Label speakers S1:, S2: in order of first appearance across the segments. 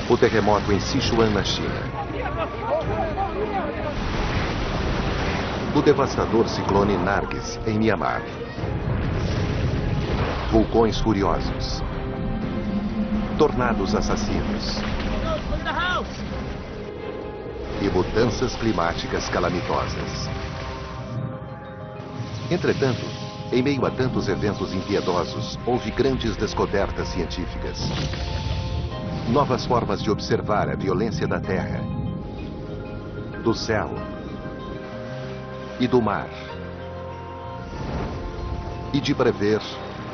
S1: O terremoto em Sichuan, na China. O devastador ciclone Nargis, em Mianmar. Vulcões furiosos. Tornados assassinos. E mudanças climáticas calamitosas. Entretanto, em meio a tantos eventos impiedosos, houve grandes descobertas científicas. Novas formas de observar a violência da Terra, do céu e do mar. E de prever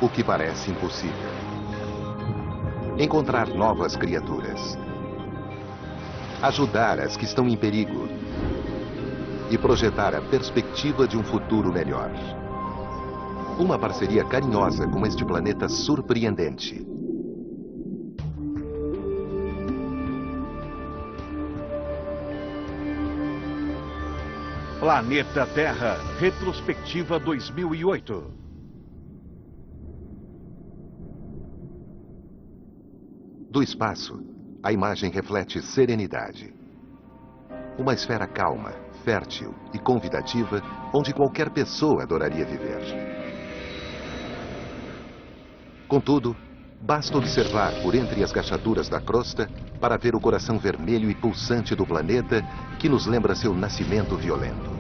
S1: o que parece impossível. Encontrar novas criaturas. Ajudar as que estão em perigo. E projetar a perspectiva de um futuro melhor. Uma parceria carinhosa com este planeta surpreendente.
S2: Planeta Terra, retrospectiva 2008.
S1: Do espaço, a imagem reflete serenidade. Uma esfera calma, fértil e convidativa, onde qualquer pessoa adoraria viver. Contudo, basta observar por entre as gachaduras da crosta para ver o coração vermelho e pulsante do planeta que nos lembra seu nascimento violento.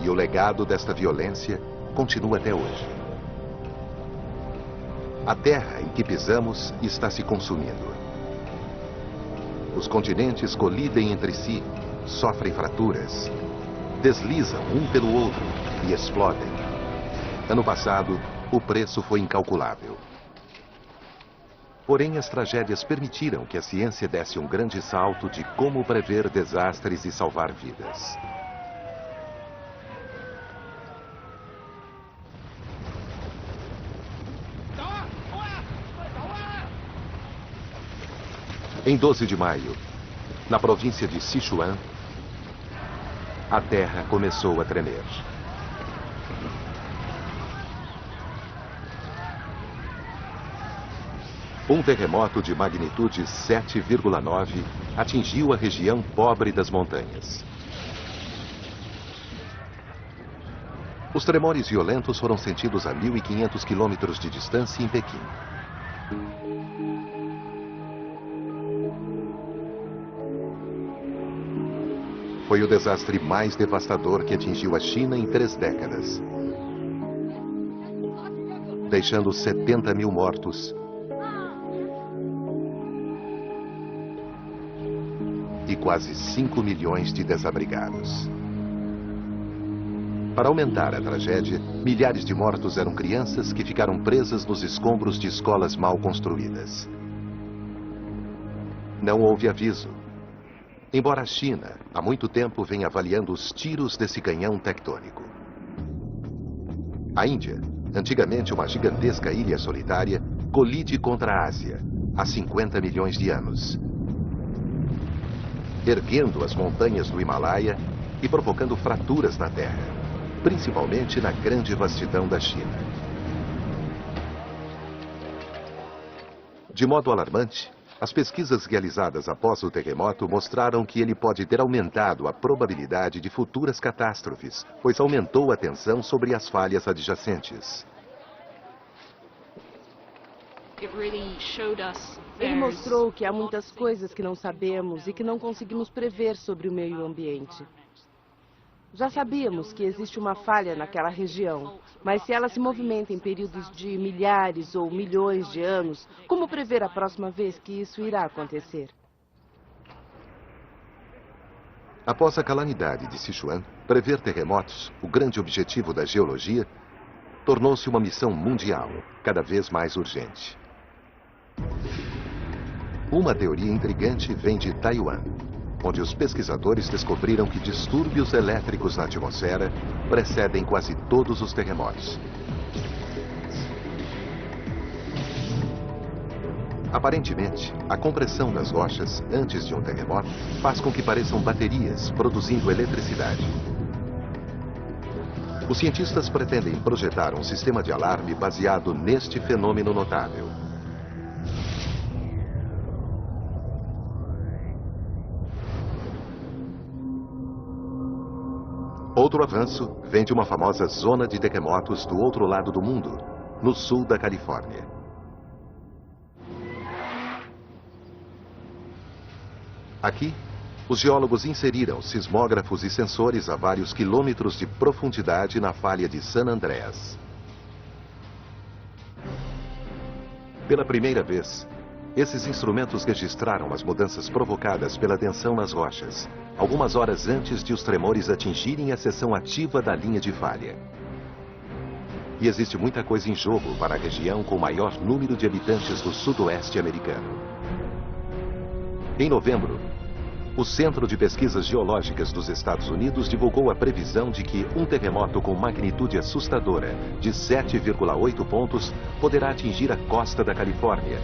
S1: E o legado desta violência continua até hoje. A terra em que pisamos está se consumindo. Os continentes colidem entre si, sofrem fraturas, deslizam um pelo outro e explodem. Ano passado, o preço foi incalculável. Porém, as tragédias permitiram que a ciência desse um grande salto de como prever desastres e salvar vidas. Em 12 de maio, na província de Sichuan, a terra começou a tremer. Um terremoto de magnitude 7,9 atingiu a região pobre das montanhas. Os tremores violentos foram sentidos a 1.500 quilômetros de distância em Pequim. Foi o desastre mais devastador que atingiu a China em 3 décadas, deixando 70 mil mortos e quase 5 milhões de desabrigados. Para aumentar a tragédia, milhares de mortos eram crianças que ficaram presas nos escombros de escolas mal construídas. Não houve aviso. Embora a China, há muito tempo, venha avaliando os tiros desse canhão tectônico. A Índia, antigamente uma gigantesca ilha solitária, colide contra a Ásia, há 50 milhões de anos, erguendo as montanhas do Himalaia e provocando fraturas na Terra, principalmente na grande vastidão da China. De modo alarmante, as pesquisas realizadas após o terremoto mostraram que ele pode ter aumentado a probabilidade de futuras catástrofes, pois aumentou a tensão sobre as falhas adjacentes.
S3: Ele mostrou que há muitas coisas que não sabemos e que não conseguimos prever sobre o meio ambiente. Já sabíamos que existe uma falha naquela região, mas se ela se movimenta em períodos de milhares ou milhões de anos, como prever a próxima vez que isso irá acontecer?
S1: Após a calamidade de Sichuan, prever terremotos, o grande objetivo da geologia, tornou-se uma missão mundial, cada vez mais urgente. Uma teoria intrigante vem de Taiwan, onde os pesquisadores descobriram que distúrbios elétricos na atmosfera precedem quase todos os terremotos. Aparentemente, a compressão das rochas antes de um terremoto faz com que pareçam baterias produzindo eletricidade. Os cientistas pretendem projetar um sistema de alarme baseado neste fenômeno notável. Outro avanço vem de uma famosa zona de terremotos do outro lado do mundo, no sul da Califórnia. Aqui, os geólogos inseriram sismógrafos e sensores a vários quilômetros de profundidade na falha de San Andreas. Pela primeira vez, esses instrumentos registraram as mudanças provocadas pela tensão nas rochas, algumas horas antes de os tremores atingirem a seção ativa da linha de falha. E existe muita coisa em jogo para a região com o maior número de habitantes do sudoeste americano. Em novembro, o Centro de Pesquisas Geológicas dos Estados Unidos divulgou a previsão de que um terremoto com magnitude assustadora de 7,8 pontos poderá atingir a costa da Califórnia,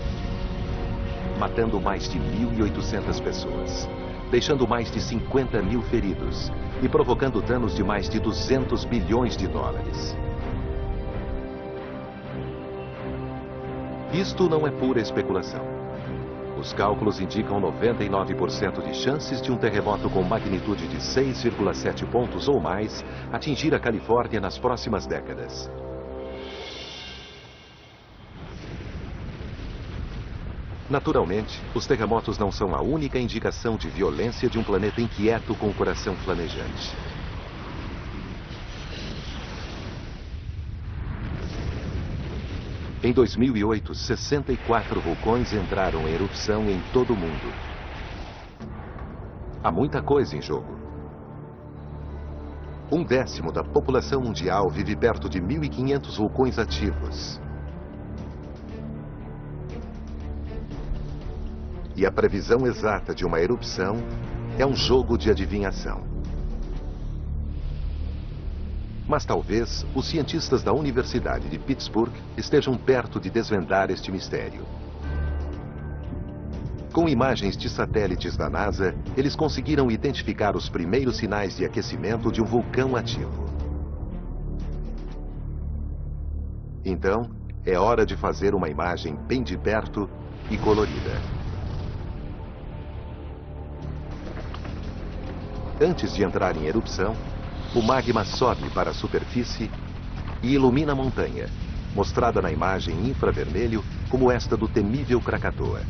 S1: matando mais de 1.800 pessoas, deixando mais de 50 mil feridos e provocando danos de mais de 200 bilhões de dólares. Isto não é pura especulação. Os cálculos indicam 99% de chances de um terremoto com magnitude de 6,7 pontos ou mais atingir a Califórnia nas próximas décadas. Naturalmente, os terremotos não são a única indicação de violência de um planeta inquieto com o coração flamejante. Em 2008, 64 vulcões entraram em erupção em todo o mundo. Há muita coisa em jogo. 1/10 da população mundial vive perto de 1.500 vulcões ativos. E a previsão exata de uma erupção é um jogo de adivinhação. Mas talvez os cientistas da Universidade de Pittsburgh estejam perto de desvendar este mistério. Com imagens de satélites da NASA, eles conseguiram identificar os primeiros sinais de aquecimento de um vulcão ativo. Então, é hora de fazer uma imagem bem de perto e colorida. Antes de entrar em erupção, o magma sobe para a superfície e ilumina a montanha, mostrada na imagem em infravermelho como esta do temível Krakatoa.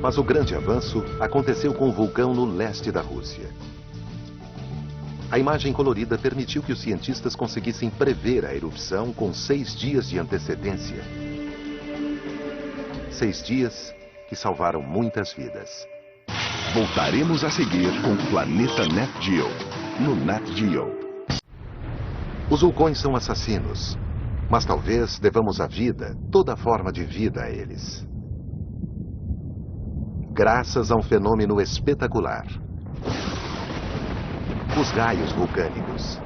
S1: Mas o grande avanço aconteceu com o vulcão no leste da Rússia. A imagem colorida permitiu que os cientistas conseguissem prever a erupção com 6 dias de antecedência. 6 dias que salvaram muitas vidas.
S4: Voltaremos a seguir com o Planeta Nat Geo, no Nat Geo.
S1: Os vulcões são assassinos, mas talvez devamos a vida, toda forma de vida a eles. Graças a um fenômeno espetacular. Os raios vulcânicos.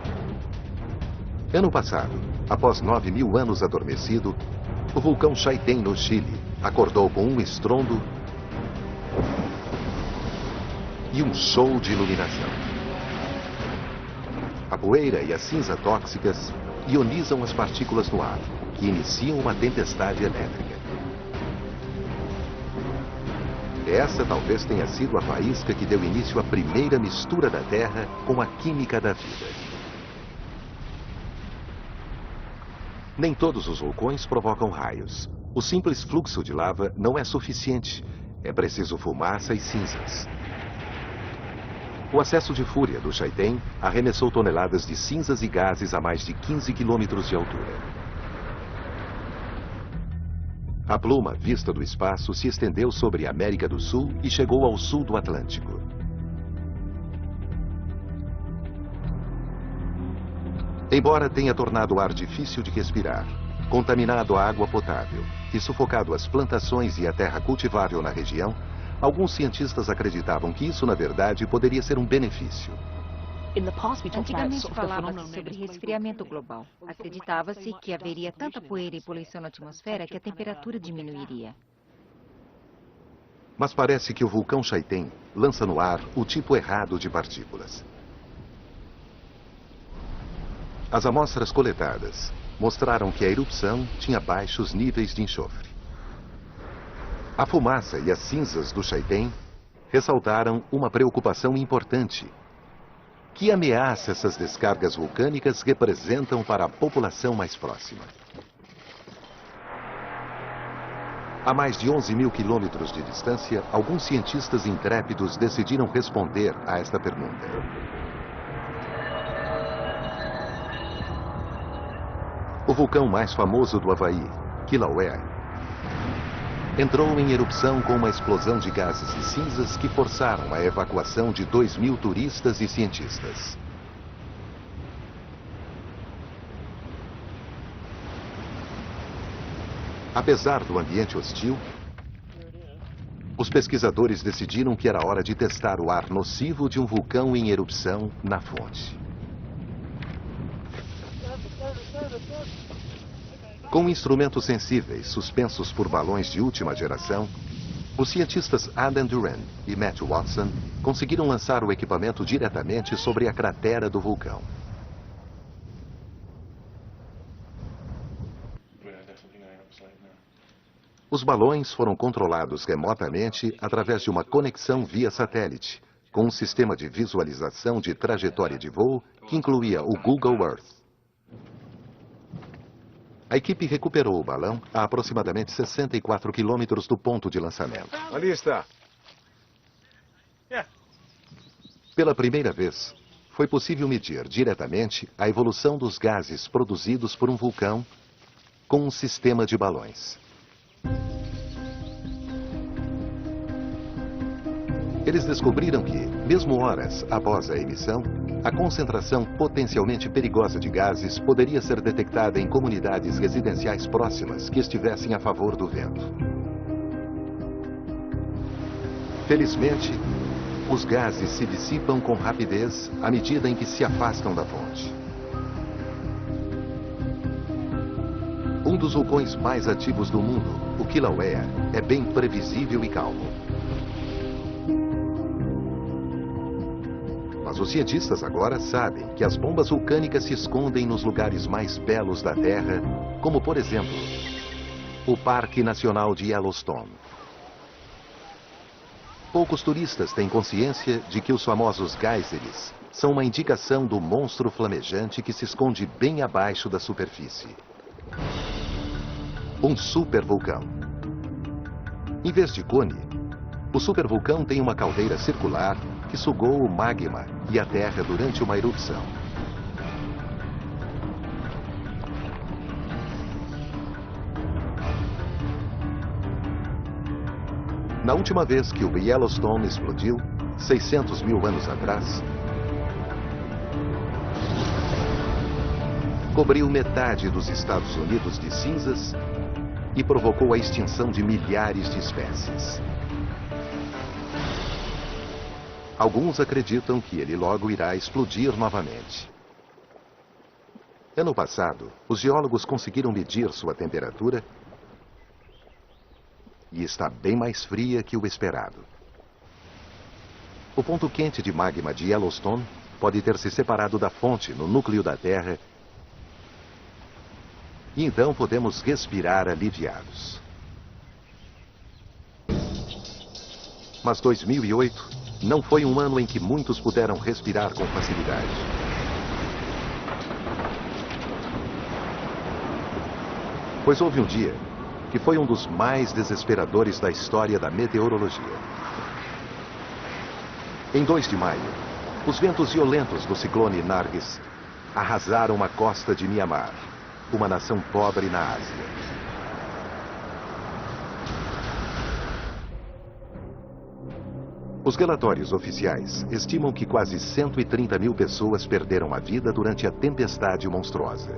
S1: Ano passado, após 9.000 anos adormecido, o vulcão Chaitén, no Chile, acordou com um estrondo e um show de iluminação. A poeira e a cinza tóxicas ionizam as partículas no ar, que iniciam uma tempestade elétrica. Essa talvez tenha sido a faísca que deu início à primeira mistura da Terra com a química da vida. Nem todos os vulcões provocam raios. O simples fluxo de lava não é suficiente. É preciso fumaça e cinzas. O acesso de fúria do Chaitén arremessou toneladas de cinzas e gases a mais de 15 quilômetros de altura. A pluma, vista do espaço, se estendeu sobre a América do Sul e chegou ao sul do Atlântico. Embora tenha tornado o ar difícil de respirar, contaminado a água potável e sufocado as plantações e a terra cultivável na região, alguns cientistas acreditavam que isso, na verdade, poderia ser um benefício.
S5: Antigamente falava-se sobre resfriamento global. Acreditava-se que haveria tanta poeira e poluição na atmosfera que a temperatura diminuiria.
S1: Mas parece que o vulcão Chaitén lança no ar o tipo errado de partículas. As amostras coletadas mostraram que a erupção tinha baixos níveis de enxofre. A fumaça e as cinzas do Chaitén ressaltaram uma preocupação importante. Que ameaça essas descargas vulcânicas representam para a população mais próxima? A mais de 11 mil quilômetros de distância, alguns cientistas intrépidos decidiram responder a esta pergunta. O vulcão mais famoso do Havaí, Kilauea, entrou em erupção com uma explosão de gases e cinzas que forçaram a evacuação de 2.000 turistas e cientistas. Apesar do ambiente hostil, os pesquisadores decidiram que era hora de testar o ar nocivo de um vulcão em erupção na fonte. Com instrumentos sensíveis suspensos por balões de última geração, os cientistas Adam Duran e Matt Watson conseguiram lançar o equipamento diretamente sobre a cratera do vulcão. Os balões foram controlados remotamente através de uma conexão via satélite, com um sistema de visualização de trajetória de voo que incluía o Google Earth. A equipe recuperou o balão a aproximadamente 64 quilômetros do ponto de lançamento.
S2: Ali está.
S1: Pela primeira vez, foi possível medir diretamente a evolução dos gases produzidos por um vulcão com um sistema de balões. Eles descobriram que, mesmo horas após a emissão, a concentração potencialmente perigosa de gases poderia ser detectada em comunidades residenciais próximas que estivessem a favor do vento. Felizmente, os gases se dissipam com rapidez à medida em que se afastam da fonte. Um dos vulcões mais ativos do mundo, o Kilauea, é bem previsível e calmo. Mas os cientistas agora sabem que as bombas vulcânicas se escondem nos lugares mais belos da Terra, como, por exemplo, o Parque Nacional de Yellowstone. Poucos turistas têm consciência de que os famosos geysers são uma indicação do monstro flamejante que se esconde bem abaixo da superfície. Um supervulcão. Em vez de cone, o supervulcão tem uma caldeira circular que sugou o magma e a terra durante uma erupção. Na última vez que o Yellowstone explodiu, 600 mil anos atrás, cobriu metade dos Estados Unidos de cinzas e provocou a extinção de milhares de espécies. Alguns acreditam que ele logo irá explodir novamente. Ano passado, os geólogos conseguiram medir sua temperatura e está bem mais fria que o esperado. O ponto quente de magma de Yellowstone pode ter se separado da fonte no núcleo da Terra e então podemos respirar aliviados. Mas 2008 não foi um ano em que muitos puderam respirar com facilidade. Pois houve um dia que foi um dos mais desesperadores da história da meteorologia. Em 2 de maio, os ventos violentos do ciclone Nargis arrasaram a costa de Mianmar, uma nação pobre na Ásia. Os relatórios oficiais estimam que quase 130 mil pessoas perderam a vida durante a tempestade monstruosa.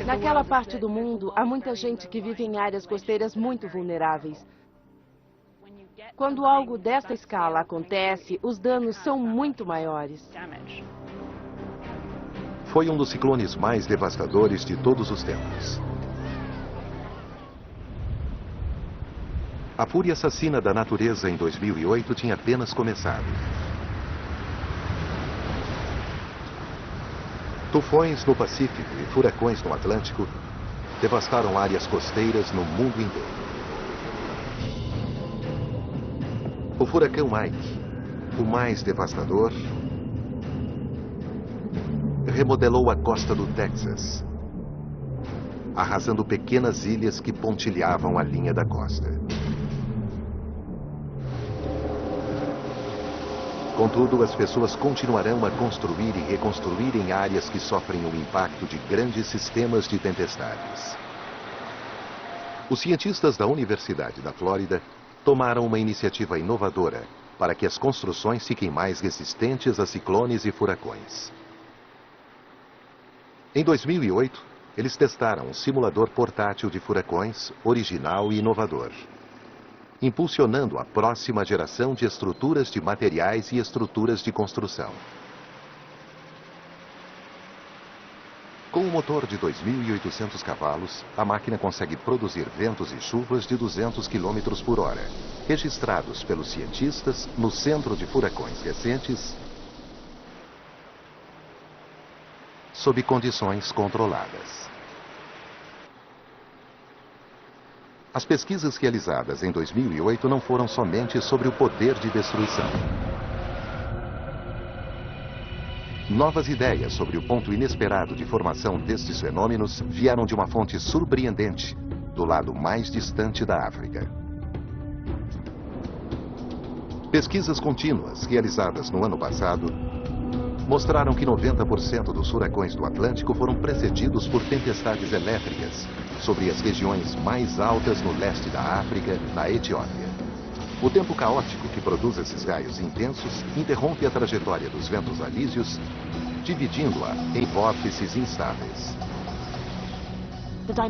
S3: Naquela parte do mundo, há muita gente que vive em áreas costeiras muito vulneráveis. Quando algo desta escala acontece, os danos são muito maiores.
S1: Foi um dos ciclones mais devastadores de todos os tempos. A fúria assassina da natureza em 2008 tinha apenas começado. Tufões no Pacífico e furacões no Atlântico devastaram áreas costeiras no mundo inteiro. O furacão Ike, o mais devastador, remodelou a costa do Texas, arrasando pequenas ilhas que pontilhavam a linha da costa. Contudo, as pessoas continuarão a construir e reconstruir em áreas que sofrem o impacto de grandes sistemas de tempestades. Os cientistas da Universidade da Flórida tomaram uma iniciativa inovadora para que as construções fiquem mais resistentes a ciclones e furacões. Em 2008, eles testaram um simulador portátil de furacões original e inovador, impulsionando a próxima geração de estruturas de materiais e estruturas de construção. Com um motor de 2.800 cavalos, a máquina consegue produzir ventos e chuvas de 200 km por hora, registrados pelos cientistas no Centro de Furacões Recentes, sob condições controladas. As pesquisas realizadas em 2008 não foram somente sobre o poder de destruição. Novas ideias sobre o ponto inesperado de formação destes fenômenos vieram de uma fonte surpreendente, do lado mais distante da África. Pesquisas contínuas realizadas no ano passado mostraram que 90% dos furacões do Atlântico foram precedidos por tempestades elétricas sobre as regiões mais altas no leste da África, na Etiópia. O tempo caótico que produz esses raios intensos interrompe a trajetória dos ventos alísios, dividindo-a em vórtices instáveis.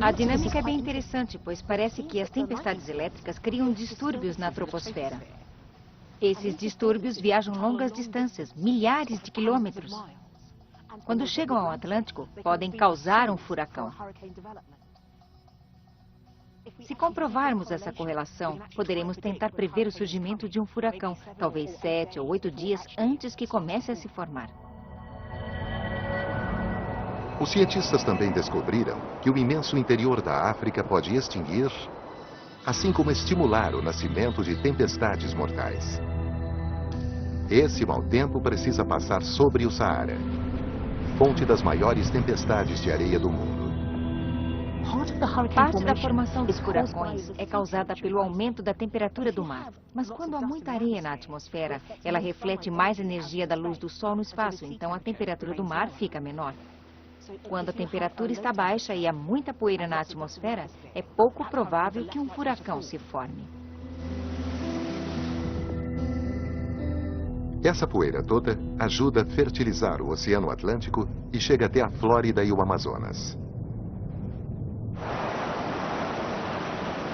S5: A dinâmica é bem interessante, pois parece que as tempestades elétricas criam distúrbios na troposfera. Esses distúrbios viajam longas distâncias, milhares de quilômetros. Quando chegam ao Atlântico, podem causar um furacão. Se comprovarmos essa correlação, poderemos tentar prever o surgimento de um furacão, talvez 7 ou 8 dias antes que comece a se formar.
S1: Os cientistas também descobriram que o imenso interior da África pode extinguir, assim como estimular o nascimento de tempestades mortais. Esse mau tempo precisa passar sobre o Saara, fonte das maiores tempestades de areia do mundo.
S5: Parte da formação dos furacões é causada pelo aumento da temperatura do mar. Mas quando há muita areia na atmosfera, ela reflete mais energia da luz do sol no espaço, então a temperatura do mar fica menor. Quando a temperatura está baixa e há muita poeira na atmosfera, é pouco provável que um furacão se forme.
S1: Essa poeira toda ajuda a fertilizar o Oceano Atlântico e chega até a Flórida e o Amazonas.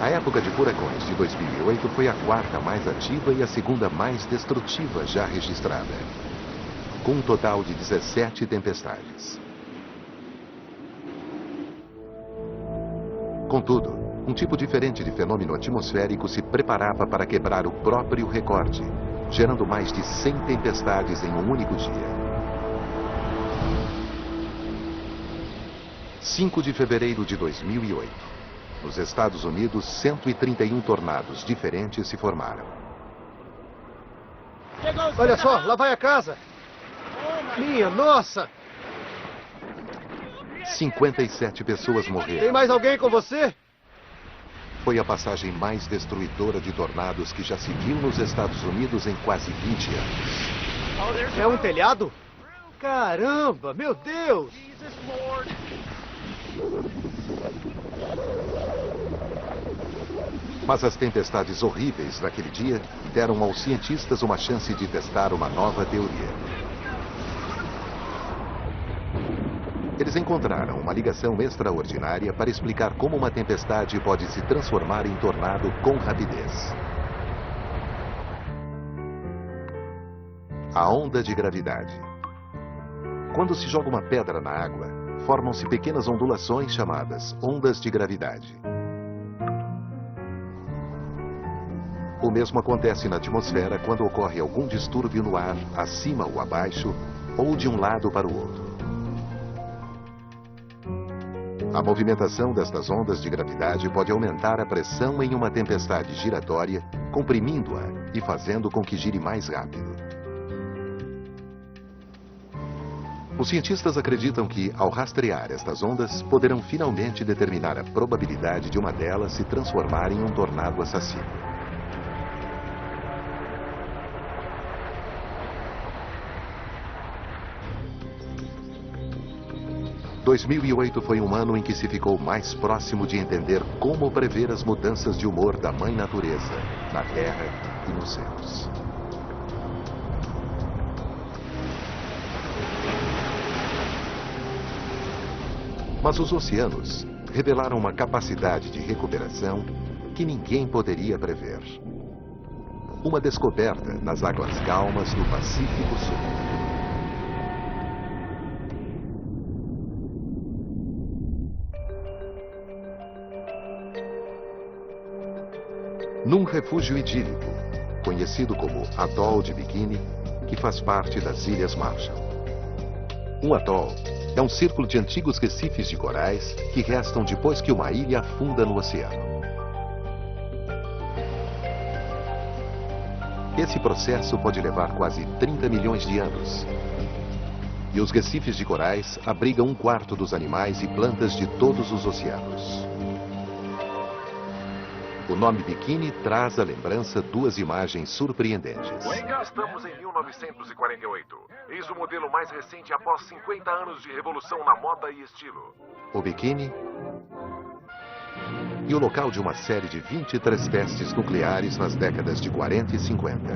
S1: A época de furacões de 2008 foi a quarta mais ativa e a segunda mais destrutiva já registrada, com um total de 17 tempestades. Contudo, um tipo diferente de fenômeno atmosférico se preparava para quebrar o próprio recorde, gerando mais de 100 tempestades em um único dia. 5 de fevereiro de 2008. Nos Estados Unidos, 131 tornados diferentes se formaram.
S6: Olha só, lá vai a casa! Minha nossa!
S1: 57 pessoas morreram.
S6: Tem mais alguém com você?
S1: Foi a passagem mais destruidora de tornados que já se viu nos Estados Unidos em quase 20 anos.
S6: É um telhado? Caramba, meu Deus!
S1: Mas as tempestades horríveis daquele dia deram aos cientistas uma chance de testar uma nova teoria. Eles encontraram uma ligação extraordinária para explicar como uma tempestade pode se transformar em tornado com rapidez. A onda de gravidade. Quando se joga uma pedra na água, formam-se pequenas ondulações chamadas ondas de gravidade. O mesmo acontece na atmosfera quando ocorre algum distúrbio no ar, acima ou abaixo, ou de um lado para o outro. A movimentação destas ondas de gravidade pode aumentar a pressão em uma tempestade giratória, comprimindo-a e fazendo com que gire mais rápido. Os cientistas acreditam que, ao rastrear estas ondas, poderão finalmente determinar a probabilidade de uma delas se transformar em um tornado assassino. « 2008 foi um ano em que se ficou mais próximo de entender como prever as mudanças de humor da Mãe Natureza, na Terra e nos céus. Mas os oceanos revelaram uma capacidade de recuperação que ninguém poderia prever. Uma descoberta nas águas calmas do Pacífico Sul. Num refúgio idílico, conhecido como Atol de Bikini, que faz parte das Ilhas Marshall. Um atol é um círculo de antigos recifes de corais que restam depois que uma ilha afunda no oceano. Esse processo pode levar quase 30 milhões de anos. E os recifes de corais abrigam 1/4 dos animais e plantas de todos os oceanos. O nome Bikini traz à lembrança duas imagens surpreendentes.
S7: Estamos em 1948. Eis o modelo mais recente após 50 anos de revolução na moda e estilo.
S1: O Bikini e o local de uma série de 23 testes nucleares nas décadas de 40 e 50.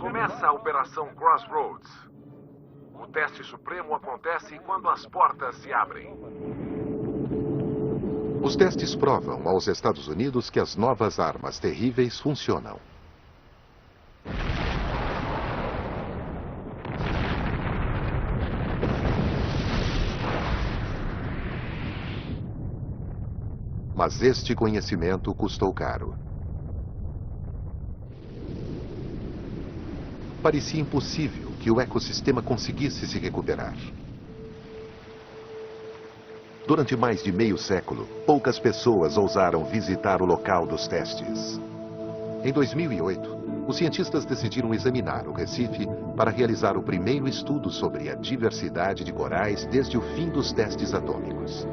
S7: Começa a Operação Crossroads. O teste supremo acontece quando as portas se abrem.
S1: Os testes provam aos Estados Unidos que as novas armas terríveis funcionam. Mas este conhecimento custou caro. Parecia impossível que o ecossistema conseguisse se recuperar. Durante mais de meio século, poucas pessoas ousaram visitar o local dos testes. Em 2008, os cientistas decidiram examinar o Recife para realizar o primeiro estudo sobre a diversidade de corais desde o fim dos testes atômicos.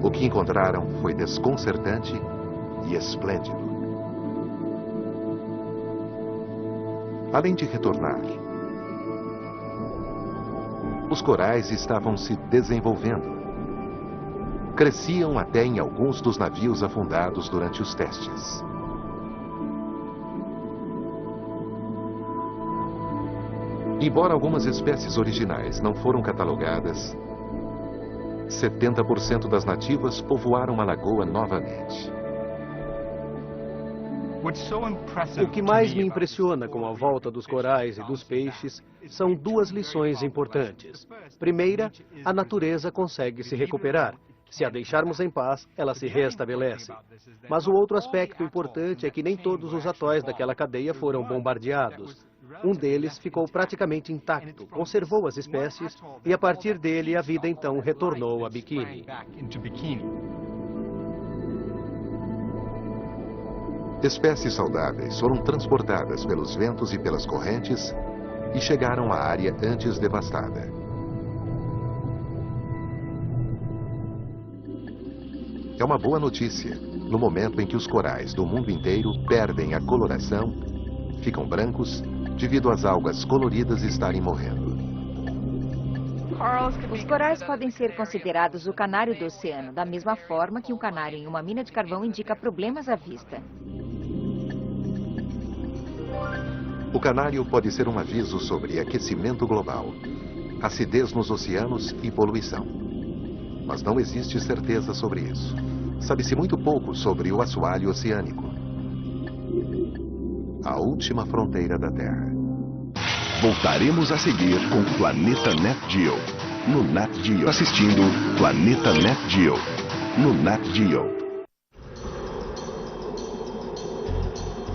S1: O que encontraram foi desconcertante e esplêndido. Além de retornar, os corais estavam se desenvolvendo. Cresciam até em alguns dos navios afundados durante os testes. Embora algumas espécies originais não foram catalogadas, 70% das nativas povoaram a lagoa novamente.
S6: O que mais me impressiona com a volta dos corais e dos peixes são duas lições importantes. Primeira, a natureza consegue se recuperar. Se a deixarmos em paz, ela se restabelece. Mas o outro aspecto importante é que nem todos os atóis daquela cadeia foram bombardeados. Um deles ficou praticamente intacto, conservou as espécies e a partir dele a vida então retornou a Bikini.
S1: Espécies saudáveis foram transportadas pelos ventos e pelas correntes e chegaram à área antes devastada. É uma boa notícia, no momento em que os corais do mundo inteiro perdem a coloração, ficam brancos, devido às algas coloridas estarem morrendo.
S5: Os corais podem ser considerados o canário do oceano, da mesma forma que um canário em uma mina de carvão indica problemas à vista.
S1: O canário pode ser um aviso sobre aquecimento global, acidez nos oceanos e poluição. Mas não existe certeza sobre isso. Sabe-se muito pouco sobre o assoalho oceânico, a última fronteira da Terra.
S4: Voltaremos a seguir com Planeta Nat Geo, no Nat Geo. Assistindo Planeta Nat Geo, no Nat Geo.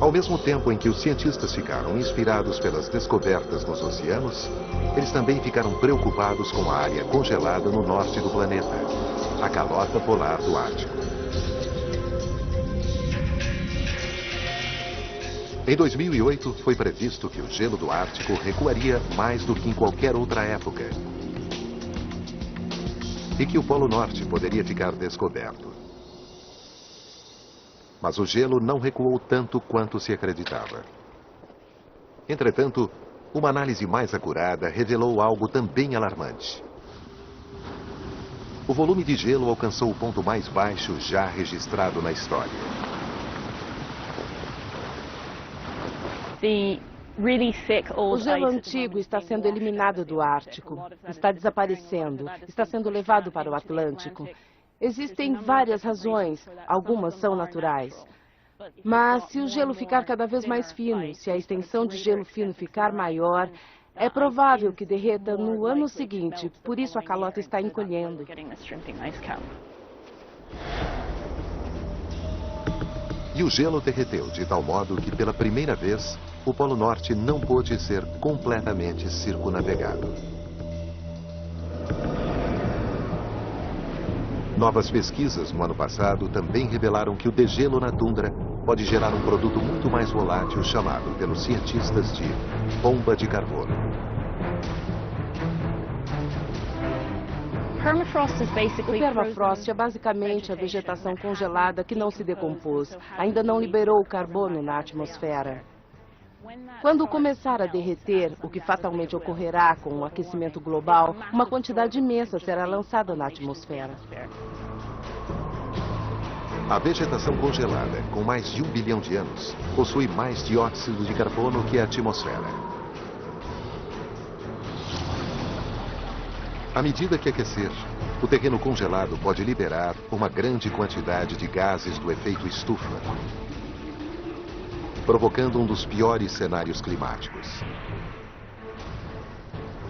S1: Ao mesmo tempo em que os cientistas ficaram inspirados pelas descobertas nos oceanos, eles também ficaram preocupados com a área congelada no norte do planeta, a calota polar do Ártico. Em 2008, foi previsto que o gelo do Ártico recuaria mais do que em qualquer outra época e que o Polo Norte poderia ficar descoberto. Mas o gelo não recuou tanto quanto se acreditava. Entretanto, uma análise mais acurada revelou algo também alarmante. O volume de gelo alcançou o ponto mais baixo já registrado na história.
S3: O gelo antigo está sendo eliminado do Ártico, está desaparecendo, está sendo levado para o Atlântico. Existem várias razões, algumas são naturais. Mas se o gelo ficar cada vez mais fino, se a extensão de gelo fino ficar maior, é provável que derreta no ano seguinte, por isso a calota está encolhendo.
S1: E o gelo derreteu de tal modo que, pela primeira vez, o Polo Norte não pôde ser completamente circunnavegado. Novas pesquisas no ano passado também revelaram que o degelo na tundra pode gerar um produto muito mais volátil chamado pelos cientistas de bomba de carbono.
S3: O permafrost é basicamente a vegetação congelada que não se decompôs, ainda não liberou o carbono na atmosfera. Quando começar a derreter, o que fatalmente ocorrerá com o aquecimento global, uma quantidade imensa será lançada na atmosfera.
S1: A vegetação congelada, com mais de 1 bilhão de anos, possui mais dióxido de carbono que a atmosfera. À medida que aquecer, o terreno congelado pode liberar uma grande quantidade de gases do efeito estufa, provocando um dos piores cenários climáticos,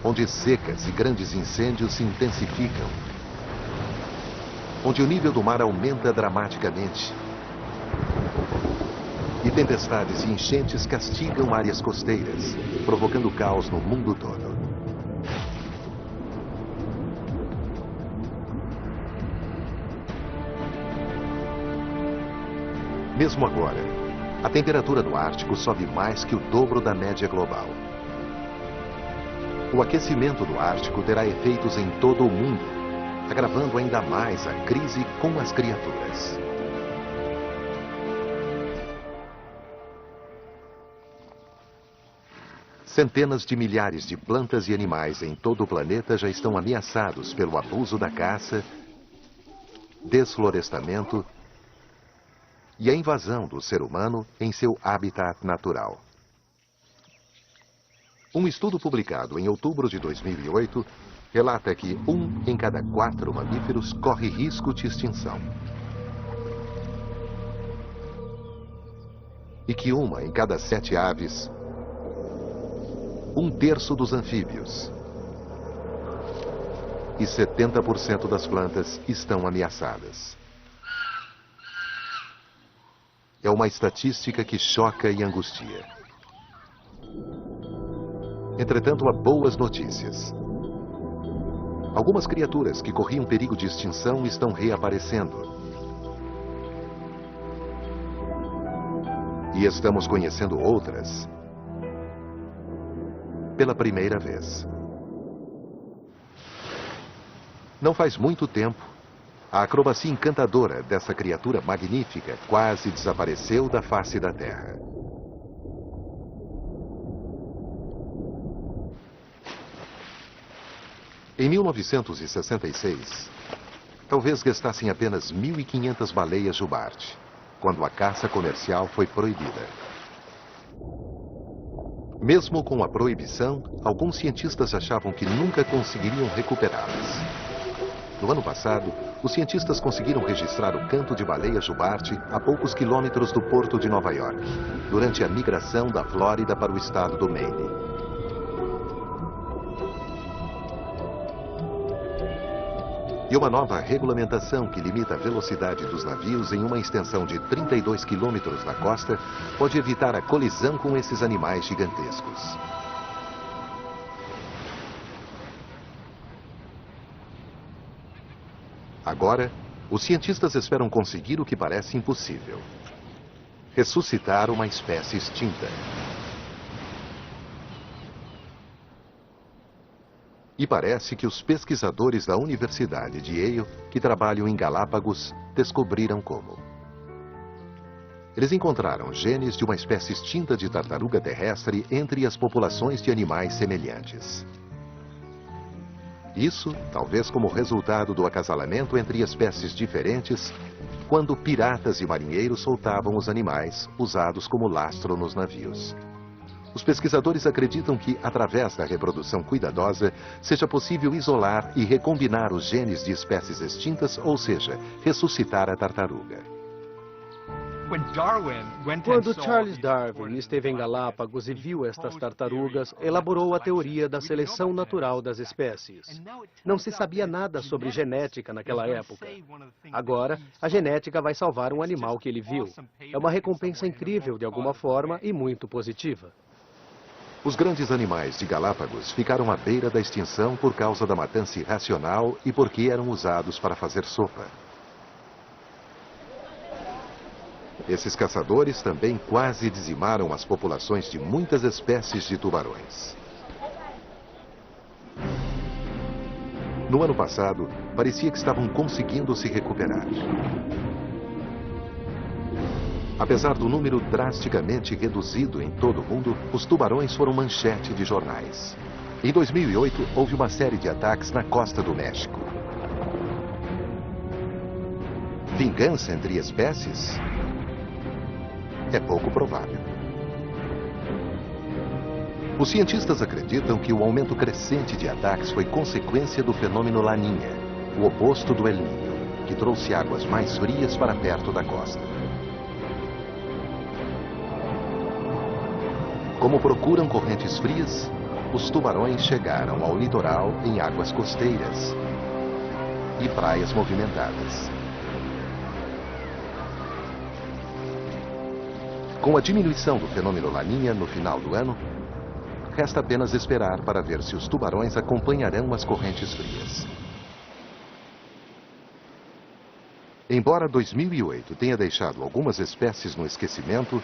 S1: onde secas e grandes incêndios se intensificam, onde o nível do mar aumenta dramaticamente e tempestades e enchentes castigam áreas costeiras, provocando caos no mundo todo. Mesmo agora, a temperatura do Ártico sobe mais que o dobro da média global. O aquecimento do Ártico terá efeitos em todo o mundo, agravando ainda mais a crise com as criaturas. Centenas de milhares de plantas e animais em todo o planeta já estão ameaçados pelo abuso da caça, desflorestamento e a invasão do ser humano em seu habitat natural. Um estudo publicado em outubro de 2008 relata que 1 em cada 4 mamíferos corre risco de extinção. E que 1 em cada 7 aves, 1/3 dos anfíbios e 70% das plantas estão ameaçadas. É uma estatística que choca e angustia. Entretanto, há boas notícias. Algumas criaturas que corriam perigo de extinção estão reaparecendo. E estamos conhecendo outras pela primeira vez. Não faz muito tempo, a acrobacia encantadora dessa criatura magnífica quase desapareceu da face da Terra. Em 1966, talvez restassem apenas 1.500 baleias jubarte, quando a caça comercial foi proibida. Mesmo com a proibição, alguns cientistas achavam que nunca conseguiriam recuperá-las. No ano passado, os cientistas conseguiram registrar o canto de baleia jubarte a poucos quilômetros do porto de Nova York, durante a migração da Flórida para o estado do Maine. E uma nova regulamentação que limita a velocidade dos navios em uma extensão de 32 quilômetros na costa pode evitar a colisão com esses animais gigantescos. Agora, os cientistas esperam conseguir o que parece impossível: ressuscitar uma espécie extinta. E parece que os pesquisadores da Universidade de Yale, que trabalham em Galápagos, descobriram como. Eles encontraram genes de uma espécie extinta de tartaruga terrestre entre as populações de animais semelhantes. Isso, talvez como resultado do acasalamento entre espécies diferentes, quando piratas e marinheiros soltavam os animais usados como lastro nos navios. Os pesquisadores acreditam que, através da reprodução cuidadosa, seja possível isolar e recombinar os genes de espécies extintas, ou seja, ressuscitar a tartaruga.
S6: Quando Charles Darwin esteve em Galápagos e viu estas tartarugas, elaborou a teoria da seleção natural das espécies. Não se sabia nada sobre genética naquela época. Agora, a genética vai salvar um animal que ele viu. É uma recompensa incrível de alguma forma e muito positiva.
S1: Os grandes animais de Galápagos ficaram à beira da extinção por causa da matança irracional e porque eram usados para fazer sopa. Esses caçadores também quase dizimaram as populações de muitas espécies de tubarões. No ano passado, parecia que estavam conseguindo se recuperar. Apesar do número drasticamente reduzido em todo o mundo, os tubarões foram manchete de jornais. Em 2008, houve uma série de ataques na costa do México. Vingança entre espécies? É pouco provável. Os cientistas acreditam que o aumento crescente de ataques foi consequência do fenômeno Laninha, o oposto do El Niño, que trouxe águas mais frias para perto da costa. Como procuram correntes frias, os tubarões chegaram ao litoral em águas costeiras e praias movimentadas. Com a diminuição do fenômeno Laninha no final do ano, resta apenas esperar para ver se os tubarões acompanharão as correntes frias. Embora 2008 tenha deixado algumas espécies no esquecimento,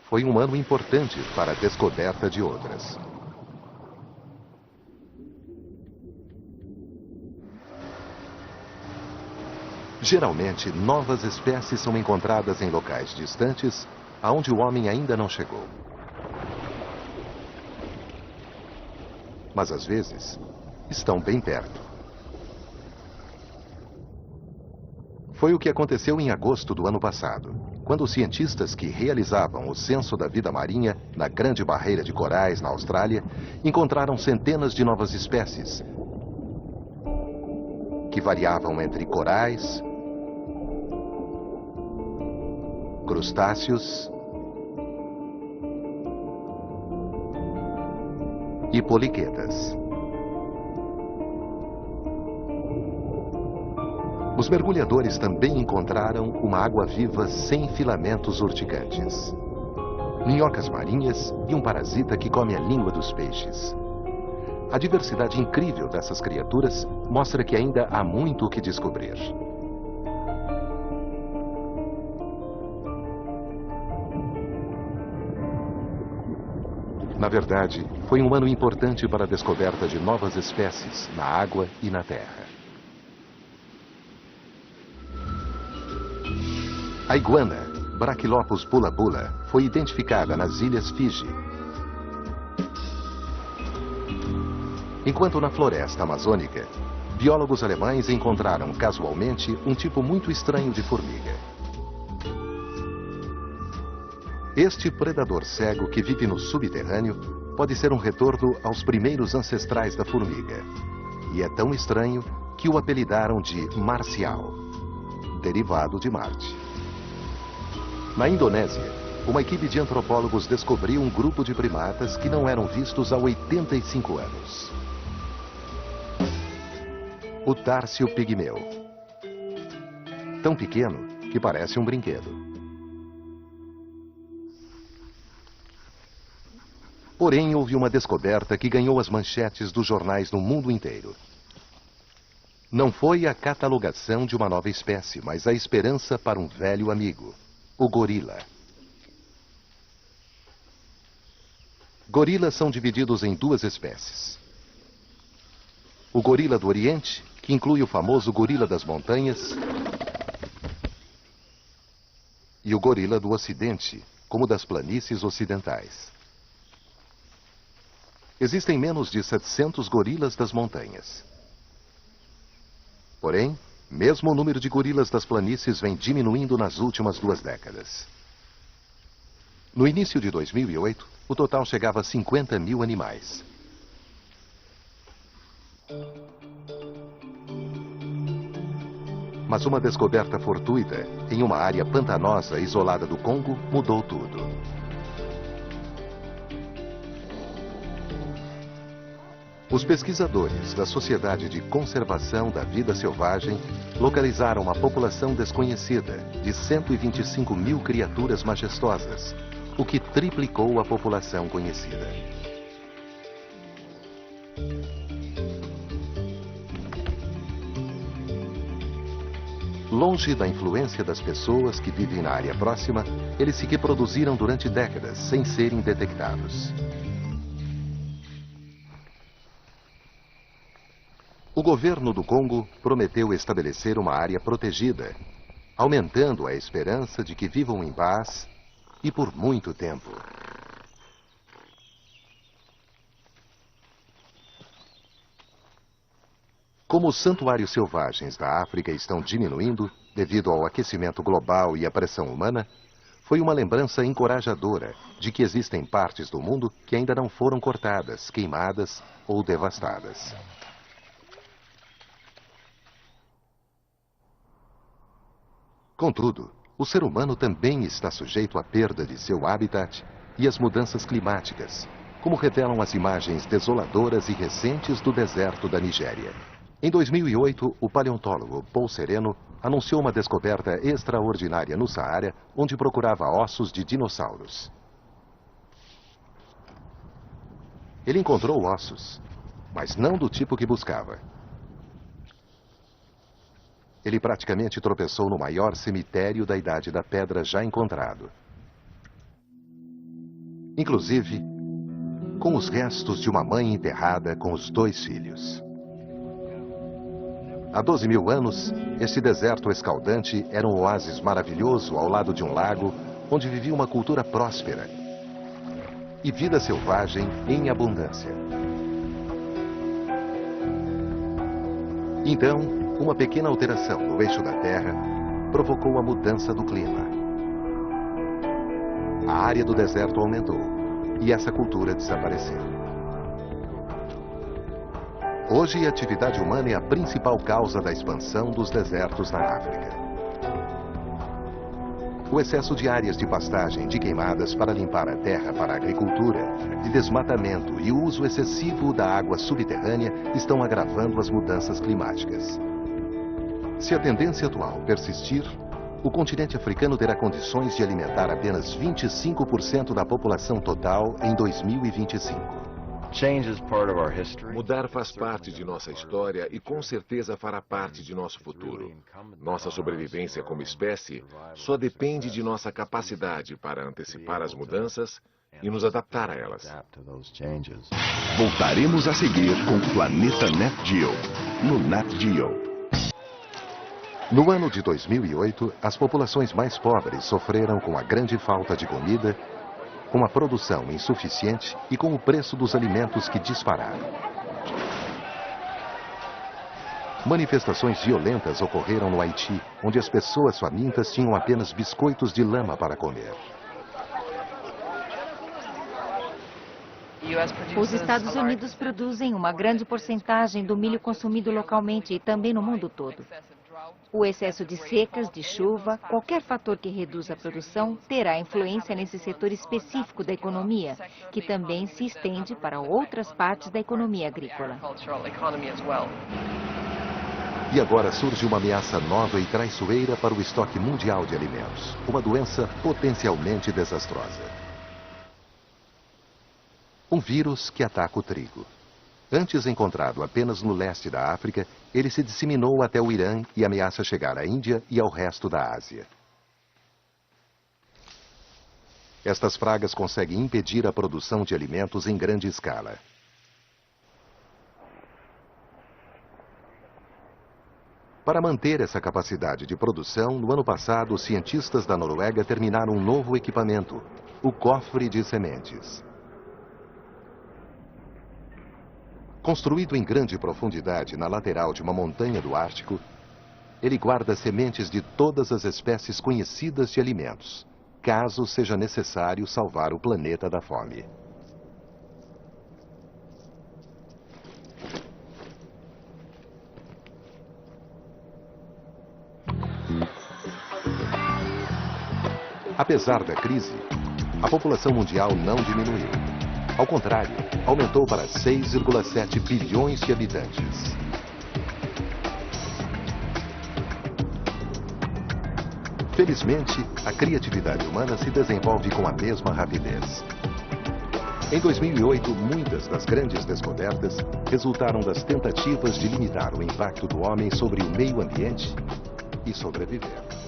S1: foi um ano importante para a descoberta de outras. Geralmente, novas espécies são encontradas em locais distantes, aonde o homem ainda não chegou. Mas às vezes, estão bem perto. Foi o que aconteceu em agosto do ano passado, quando os cientistas que realizavam o censo da vida marinha na Grande Barreira de Corais, na Austrália, encontraram centenas de novas espécies, que variavam entre corais, crustáceos e poliquetas. Os mergulhadores também encontraram uma água-viva sem filamentos urticantes, minhocas marinhas e um parasita que come a língua dos peixes. A diversidade incrível dessas criaturas mostra que ainda há muito o que descobrir. Na verdade, foi um ano importante para a descoberta de novas espécies na água e na terra. A iguana, Brachylopus bula-bula, foi identificada nas ilhas Fiji. Enquanto na floresta amazônica, biólogos alemães encontraram casualmente um tipo muito estranho de formiga. Este predador cego que vive no subterrâneo pode ser um retorno aos primeiros ancestrais da formiga. E é tão estranho que o apelidaram de marcial, derivado de Marte. Na Indonésia, uma equipe de antropólogos descobriu um grupo de primatas que não eram vistos há 85 anos. o tárcio pigmeu. Tão pequeno que parece um brinquedo. Porém, houve uma descoberta que ganhou as manchetes dos jornais no mundo inteiro. Não foi a catalogação de uma nova espécie, mas a esperança para um velho amigo, o gorila. Gorilas são divididos em duas espécies. O gorila do Oriente, que inclui o famoso gorila das montanhas, e o gorila do Ocidente, como das planícies ocidentais. Existem menos de 700 gorilas das montanhas. Porém, mesmo o número de gorilas das planícies vem diminuindo nas últimas 2 décadas. No início de 2008, o total chegava a 50 mil animais. Mas uma descoberta fortuita em uma área pantanosa isolada do Congo mudou tudo. Os pesquisadores da Sociedade de Conservação da Vida Selvagem localizaram uma população desconhecida de 125 mil criaturas majestosas, o que triplicou a população conhecida. Longe da influência das pessoas que vivem na área próxima, eles se reproduziram durante décadas sem serem detectados. O governo do Congo prometeu estabelecer uma área protegida, aumentando a esperança de que vivam em paz e por muito tempo. Como os santuários selvagens da África estão diminuindo devido ao aquecimento global e à pressão humana, foi uma lembrança encorajadora de que existem partes do mundo que ainda não foram cortadas, queimadas ou devastadas. Contudo, o ser humano também está sujeito à perda de seu habitat e às mudanças climáticas, como revelam as imagens desoladoras e recentes do deserto da Nigéria. Em 2008, o paleontólogo Paul Sereno anunciou uma descoberta extraordinária no Saara, onde procurava ossos de dinossauros. Ele encontrou ossos, mas não do tipo que buscava. Ele praticamente tropeçou no maior cemitério da Idade da Pedra já encontrado. Inclusive, com os restos de uma mãe enterrada com os 2 filhos. Há 12 mil anos, esse deserto escaldante era um oásis maravilhoso ao lado de um lago, onde vivia uma cultura próspera e vida selvagem em abundância. Então, uma pequena alteração no eixo da Terra provocou a mudança do clima. A área do deserto aumentou e essa cultura desapareceu. Hoje, a atividade humana é a principal causa da expansão dos desertos na África. O excesso de áreas de pastagem de queimadas para limpar a terra para a agricultura, de desmatamento e o uso excessivo da água subterrânea estão agravando as mudanças climáticas. Se a tendência atual persistir, o continente africano terá condições de alimentar apenas 25% da população total em 2025.
S7: Mudar faz parte de nossa história e com certeza fará parte de nosso futuro. Nossa sobrevivência como espécie só depende de nossa capacidade para antecipar as mudanças e nos adaptar a elas.
S4: Voltaremos a seguir com Planeta Nat Geo, no Nat Geo.
S1: No ano de 2008, as populações mais pobres sofreram com a grande falta de comida, com a produção insuficiente e com o preço dos alimentos que dispararam. Manifestações violentas ocorreram no Haiti, onde as pessoas famintas tinham apenas biscoitos de lama para comer.
S5: Os Estados Unidos produzem uma grande porcentagem do milho consumido localmente e também no mundo todo. O excesso de secas, de chuva, qualquer fator que reduza a produção terá influência nesse setor específico da economia, que também se estende para outras partes da economia agrícola.
S1: E agora surge uma ameaça nova e traiçoeira para o estoque mundial de alimentos. Uma doença potencialmente desastrosa. Um vírus que ataca o trigo. Antes encontrado apenas no leste da África, ele se disseminou até o Irã e ameaça chegar à Índia e ao resto da Ásia. Estas pragas conseguem impedir a produção de alimentos em grande escala. Para manter essa capacidade de produção, no ano passado, os cientistas da Noruega terminaram um novo equipamento, o cofre de sementes. Construído em grande profundidade na lateral de uma montanha do Ártico, ele guarda sementes de todas as espécies conhecidas de alimentos, caso seja necessário salvar o planeta da fome. Apesar da crise, a população mundial não diminuiu. Ao contrário, aumentou para 6,7 bilhões de habitantes. Felizmente, a criatividade humana se desenvolve com a mesma rapidez. Em 2008, muitas das grandes descobertas resultaram das tentativas de limitar o impacto do homem sobre o meio ambiente e sobreviver.